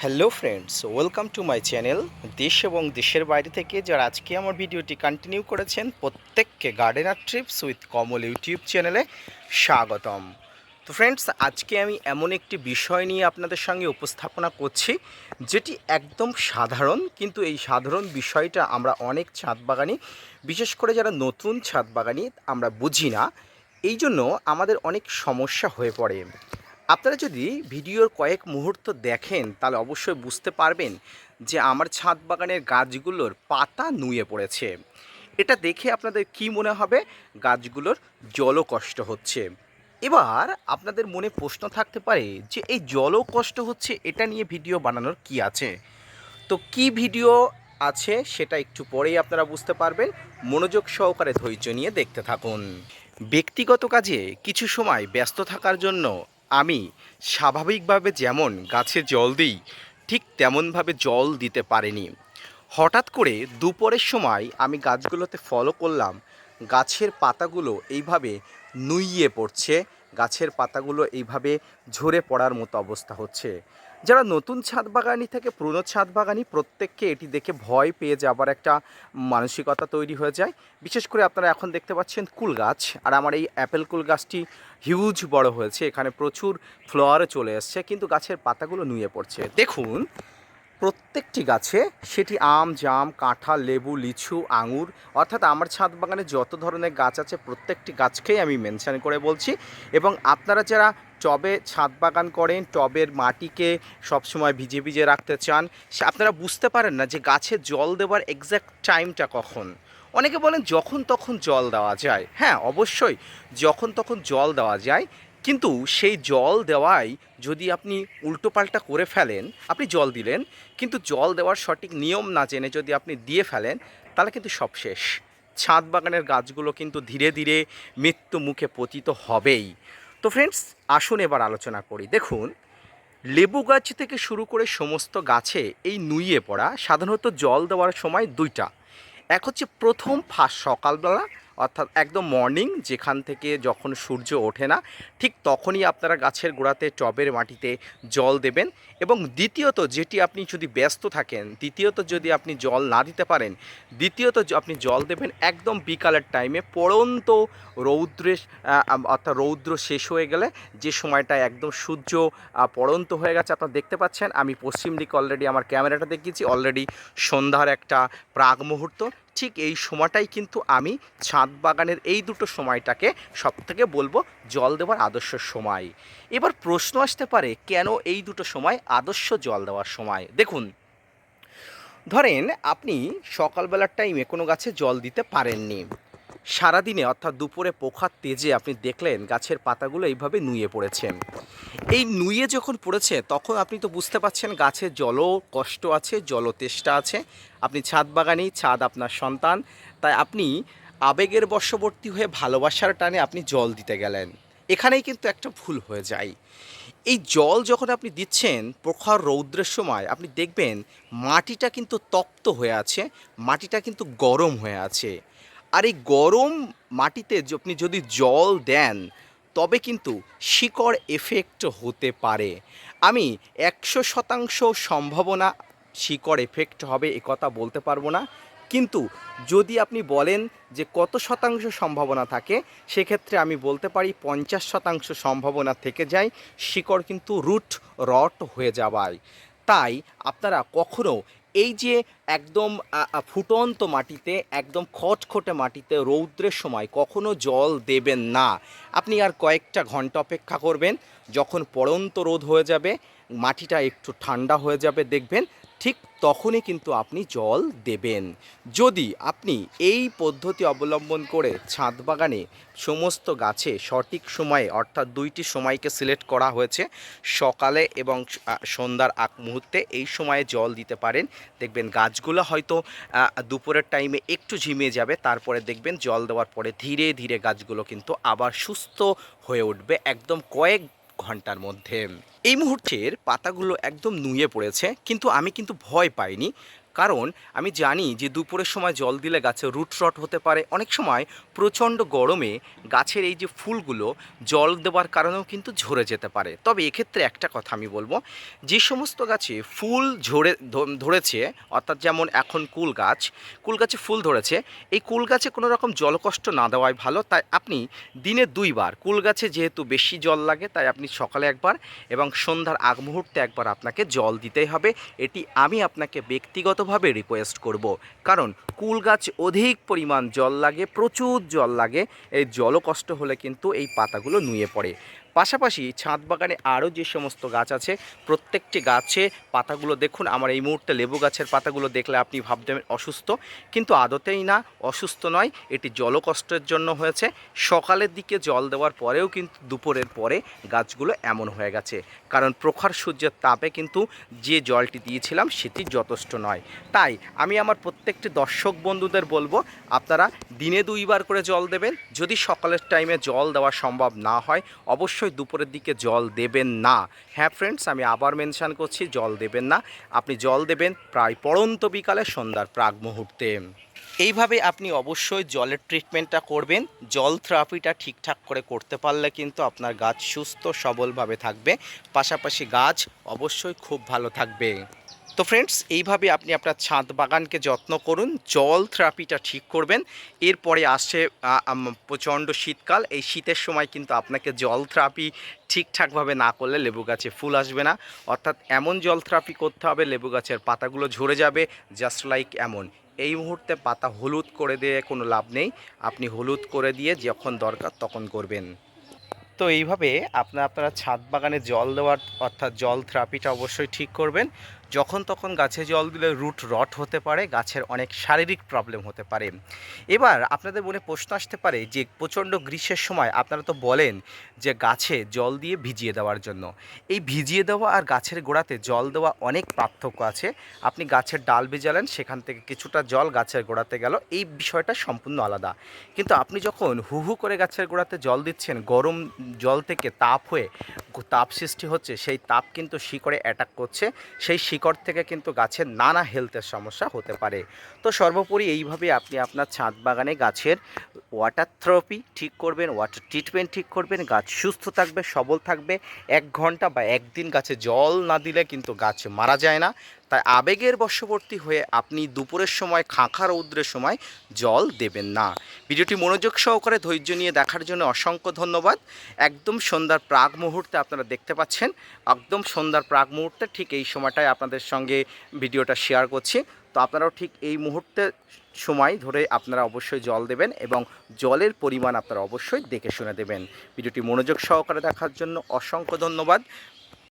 Hello friends, welcome to my channel. দেশ এবং দেশের বাইরে থেকে যারা আজকে আমার ভিডিওটি কন্টিনিউ করেছেন প্রত্যেককে gardener TRIPS with Kamal YouTube চ্যানেলে স্বাগতম। তো ফ্রেন্ডস, আজকে আমি এমন একটি বিষয় নিয়ে আপনাদের সঙ্গে উপস্থাপনা করছি যেটি একদম সাধারণ, কিন্তু এই সাধারণ বিষয়টা আমরা অনেক ছাদ বাগানি, বিশেষ করে যারা নতুন ছাদ বাগানি, আমরা বুঝি না। এই জন্য আমাদের অনেক সমস্যা হয়ে পড়ে। আপনারা যদি ভিডিওর কয়েক মুহূর্ত দেখেন তাহলে অবশ্যই বুঝতে পারবেন যে আমার ছাদ বাগানের গাছগুলোর পাতা নুয়ে পড়েছে। এটা দেখে আপনাদের কি মনে হবে? গাছগুলোর জলকষ্ট হচ্ছে। এবার আপনাদের মনে প্রশ্ন থাকতে পারে যে এই জলকষ্ট হচ্ছে, এটা নিয়ে ভিডিও বানানোর কি আছে? তো কি ভিডিও আছে সেটা একটু পরেই আপনারা বুঝতে পারবেন। মনোযোগ সহকারে ধৈর্য নিয়ে দেখতে থাকুন। ব্যক্তিগত কাজে কিছু সময় ব্যস্ত থাকার জন্য আমি স্বাভাবিকভাবে যেমন গাছে জল দিই, ঠিক তেমনভাবে জল দিতে পারিনি। হঠাৎ করে দুপুরের সময় আমি গাছগুলোতে ফলো করলাম, গাছের পাতাগুলো এইভাবে নুইয়ে পড়ছে, গাছের পাতাগুলো এইভাবে ঝরে পড়ার মতো অবস্থা হচ্ছে। যারা নতুন ছাদ বাগানি থেকে পুরনো ছাদ বাগানি, প্রত্যেককে এটি দেখে ভয় পেয়ে যাবার একটা মানসিকতা তৈরি হয়ে যায়। বিশেষ করে আপনারা এখন দেখতে পাচ্ছেন কুল গাছ, আর আমার এই অ্যাপেল কুল গাছটি হিউজ বড় হয়েছে, এখানে প্রচুর ফ্লাওয়ারও চলে এসছে, কিন্তু গাছের পাতাগুলো নুয়ে পড়ছে। দেখুন, প্রত্যেকটি গাছে, সেটি আম, জাম, কাঁঠাল, লেবু, লিচু, আঙুর, অর্থাৎ আমার ছাদ বাগানে যত ধরনের গাছ আছে প্রত্যেকটি গাছকেই আমি মেনশন করে বলছি। এবং আপনারা যারা টবে ছাদ বাগান করেন, টবের মাটিকে সবসময় ভিজে ভিজে রাখতে চান, আপনারা বুঝতে পারেন না যে গাছে জল দেওয়ার এক্স্যাক্ট টাইমটা কখন। অনেকে বলেন যখন তখন জল দেওয়া যায়। হ্যাঁ, অবশ্যই যখন তখন জল দেওয়া যায়, কিন্তু সেই জল দেওয়াই যদি আপনি উল্টোপাল্টা করে ফেলেন, আপনি জল দিলেন কিন্তু জল দেওয়ার সঠিক নিয়ম না জেনে যদি আপনি দিয়ে ফেলেন, তাহলে কিন্তু সব শেষ। ছাদ বাগানের গাছগুলো কিন্তু ধীরে ধীরে মৃত্যু মুখে পতিত হবেই। তো ফ্রেন্ডস, আসুন এবার আলোচনা করি। দেখুন, লেবু গাছ থেকে শুরু করে সমস্ত গাছে এই নুইয়ে পড়া সাধারণত জল দেওয়ার সময় দুইটা। এক হচ্ছে প্রথম ফার্স্ট সকালবেলা, অর্থাৎ একদম মর্নিং, যেখান থেকে যখন সূর্য ওঠে না ঠিক তখনই আপনারা গাছের গোড়াতে টবের মাটিতে জল দেবেন। এবং দ্বিতীয়ত, যেটি আপনি যদি ব্যস্ত থাকেন, দ্বিতীয়ত যদি আপনি জল না দিতে পারেন, দ্বিতীয়ত আপনি জল দেবেন একদম বিকালের টাইমে, পড়ন্ত রৌদ্রে, অর্থাৎ রৌদ্র শেষ হয়ে গেলে, যে সময়টা একদম সূর্য পড়ন্ত হয়ে গেছে। আপনারা দেখতে পাচ্ছেন আমি পশ্চিম দিকে অলরেডি আমার ক্যামেরাটা দেখিয়েছি, অলরেডি সন্ধ্যার একটা প্রাক মুহূর্ত। ঠিক এই সময়টাই কিন্তু আমি ছাদ বাগানের এই দুটো সময়টাকে সবথেকে বলবো জল দেওয়ার আদর্শ সময়। এবার প্রশ্ন আসতে পারে, কেন এই দুটো সময় আদর্শ জল দেওয়ার সময়? দেখুন, ধরেন আপনি সকালবেলার টাইমে কোনো গাছে জল দিতে পারেননি, সারাদিনে অর্থাৎ দুপুরে প্রখর তেজে আপনি দেখলেন গাছের পাতাগুলো এইভাবে নুয়ে পড়েছে। এই নুয়ে যখন পড়েছে তখন আপনি তো বুঝতে পারছেন গাছের জলও কষ্ট আছে, জলতেষ্টা আছে। আপনি ছাদ বাগানি, ছাদ আপনার সন্তান, তাই আপনি আবেগের বশবর্তী হয়ে ভালোবাসার টানে আপনি জল দিতে গেলেন। এখানেই কিন্তু একটা ভুল হয়ে যায়। এই জল যখন আপনি দিচ্ছেন প্রখর রৌদ্রের সময়, আপনি দেখবেন মাটিটা কিন্তু তপ্ত হয়ে আছে, মাটিটা কিন্তু গরম হয়ে আছে। আর এই গরম মাটিতে আপনি যদি জল দেন তবে কিন্তু শিকড় এফেক্ট হতে পারে। আমি 100% সম্ভাবনা শিকড় এফেক্ট হবে এ কথা বলতে পারবো না, কিন্তু যদি আপনি বলেন যে কত শতাংশ সম্ভাবনা থাকে, সেক্ষেত্রে আমি বলতে পারি 50% সম্ভাবনা থেকে যায় শিকড় কিন্তু রুট রট হয়ে যাওয়ায়। তাই আপনারা কখনো এই যে একদম ফুটন্ত মাটিতে, একদম খটখটে মাটিতে রৌদ্রের সময় কখনো জল দেবেন না। আপনি আর কয়েকটা ঘন্টা অপেক্ষা করবেন, যখন পড়ন্ত রোদ হয়ে যাবে, মাটিটা একটু ঠান্ডা হয়ে যাবে, দেখবেন ঠিক তখনই কিন্তু আপনি জল দেবেন। যদি আপনি এই পদ্ধতি অবলম্বন করে ছাদ বাগানে সমস্ত গাছে সঠিক সময়ে, অর্থাৎ দুইটি সময়কে সিলেক্ট করা হয়েছে, সকালে এবং সন্ধ্যার আগ মুহূর্তে, এই সময়ে জল দিতে পারেন, দেখবেন গাছগুলো হয়তো দুপুরের টাইমে একটু ঝিমিয়ে যাবে, তারপরে দেখবেন জল দেওয়ার পরে ধীরে ধীরে গাছগুলো কিন্তু আবার সুস্থ হয়ে উঠবে একদম কয়েক ঘন্টার মধ্যে। এই মুহূর্তের পাতাগুলো একদম নুয়ে পড়েছে, কিন্তু আমি কিন্তু ভয় পাইনি, কারণ আমি জানি যে দুপুরের সময় জল দিলে গাছে রুট রট হতে পারে, অনেক সময় প্রচণ্ড গরমে গাছের এই যে ফুলগুলো জল দেওয়ার কারণেও কিন্তু ঝরে যেতে পারে। তবে এক্ষেত্রে একটা কথা আমি বলবো, যে সমস্ত গাছে ফুল ধরেছে, অর্থাৎ যেমন এখন কুল গাছে ফুল ধরেছে, এই কুল গাছে কোনো রকম জলকষ্ট না দেওয়াই ভালো। তাই আপনি দিনে 2 বার, কুল গাছে যেহেতু বেশি জল লাগে তাই আপনি সকালে একবার এবং সন্ধ্যার আগ মুহূর্তে একবার আপনাকে জল দিতেই হবে। এটি আমি আপনাকে ব্যক্তিগতভাবে রিকোয়েস্ট করব, কারণ কুল গাছ অধিক পরিমাণ জল লাগে, প্রচুর জল লাগে। এই জলকষ্ট হলে কিন্তু এই পাতাগুলো নুয়ে পড়ে। পাশাপাশি ছাদ বাগানে আরও যে সমস্ত গাছ আছে, প্রত্যেকটি গাছে পাতাগুলো দেখুন। আমার এই মুহূর্তে লেবু গাছের পাতাগুলো দেখলে আপনি ভাববেন অসুস্থ, কিন্তু আদতেই না, অসুস্থ নয়, এটি জলকষ্টের জন্য হয়েছে। সকালের দিকে জল দেওয়ার পরেও কিন্তু দুপুরের পরে গাছগুলো এমন হয়ে গেছে, কারণ প্রখর সূর্যের তাপে কিন্তু যে জলটি দিয়েছিলাম সেটি যথেষ্ট নয়। তাই আমি আমার প্রত্যেকটি দর্শক বন্ধুদের বলবো, আপনারা দিনে 2 বার করে জল দেবেন। যদি সকালের টাইমে জল দেওয়া সম্ভব না হয়, অবশ্যই দুপুরের দিকে জল দেবেন না। হ্যাঁ ফ্রেন্ডস, আমি আবার মেনশান করছি, জল দেবেন না। আপনি জল দেবেন প্রায় পড়ন্ত বিকালে, সন্ধ্যার প্রাক মুহূর্তে। এইভাবে আপনি অবশ্যই জলের ট্রিটমেন্টটা করবেন। জল থেরাপিটা ঠিকঠাক করে করতে পারলে কিন্তু আপনার গাছ সুস্থ সবলভাবে থাকবে, পাশাপাশি গাছ অবশ্যই খুব ভালো থাকবে। তো ফ্রেন্ডস, এইভাবে আপনি আপনার ছাদ বাগানকে যত্ন করুন, জল থেরাপিটা ঠিক করবেন। এরপরে আসছে প্রচণ্ড শীতকাল। এই শীতের সময় কিন্তু আপনাকে জল থেরাপি ঠিকঠাকভাবে না করলে লেবু গাছে ফুল আসবে না। অর্থাৎ এমন জল থেরাপি করতে হবে লেবু গাছের পাতাগুলো ঝরে যাবে, জাস্ট লাইক এমন। এই মুহূর্তে পাতা হলুদ করে দিয়ে কোনো লাভ নেই, আপনি হলুদ করে দিয়ে যখন দরকার তখন করবেন। তো এইভাবে আপনারা ছাদ বাগানে জল দেওয়ার, অর্থাৎ জল থেরাপিটা অবশ্যই ঠিক করবেন। যখন তখন গাছে জল দিলে রুট রট হতে পারে, গাছের অনেক শারীরিক প্রবলেম হতে পারে। এবার আপনাদের মনে প্রশ্ন আসতে পারে যে প্রচণ্ড গ্রীষ্মের সময় আপনারা তো বলেন যে গাছে জল দিয়ে ভিজিয়ে দেওয়ার জন্য। এই ভিজিয়ে দেওয়া আর গাছের গোড়াতে জল দেওয়া অনেক পার্থক্য আছে। আপনি গাছের ডাল ভিজালেন, সেখান থেকে কিছুটা জল গাছের গোড়াতে গেল, এই বিষয়টা সম্পূর্ণ আলাদা। কিন্তু আপনি যখন হু হু করে গাছের গোড়াতে জল দিচ্ছেন, গরম জল থেকে তাপ হয়ে তাপ সৃষ্টি হচ্ছে, সেই তাপ কিন্তু শিকড়ে অ্যাটাক করছে, সেই শিকড় থেকে কিন্তু গাছের নানা হেলথের সমস্যা হতে পারে। তো সর্বোপরি এইভাবে আপনি আপনার ছাদ বাগানে গাছের ওয়াটার থেরাপি ঠিক করবেন, ওয়াটার ট্রিটমেন্ট ঠিক করবেন, গাছ সুস্থ থাকবে, সবল থাকবে। 1 ঘন্টা বা একদিন গাছে জল না দিলে কিন্তু গাছ মারা যায় না। তাই আবেগের বশবর্তী হয়ে আপনি দুপুরের সময় খাঁখা রৌদ্রের সময় জল দেবেন না। ভিডিওটি মনোযোগ সহকারে ধৈর্য নিয়ে দেখার জন্য অসংখ্য ধন্যবাদ। একদম সন্ধ্যার প্রাক মুহূর্তে আপনারা দেখতে পাচ্ছেন, একদম সন্ধ্যার প্রাক মুহূর্তে ঠিক এই সময়টায় আপনাদের সঙ্গে ভিডিওটা শেয়ার করছি। তো আপনারাও ঠিক এই মুহূর্তে সময় ধরে আপনারা অবশ্যই জল দেবেন এবং জলের পরিমাণ আপনারা অবশ্যই দেখে শুনে দেবেন। ভিডিওটি মনোযোগ সহকারে দেখার জন্য অসংখ্য ধন্যবাদ।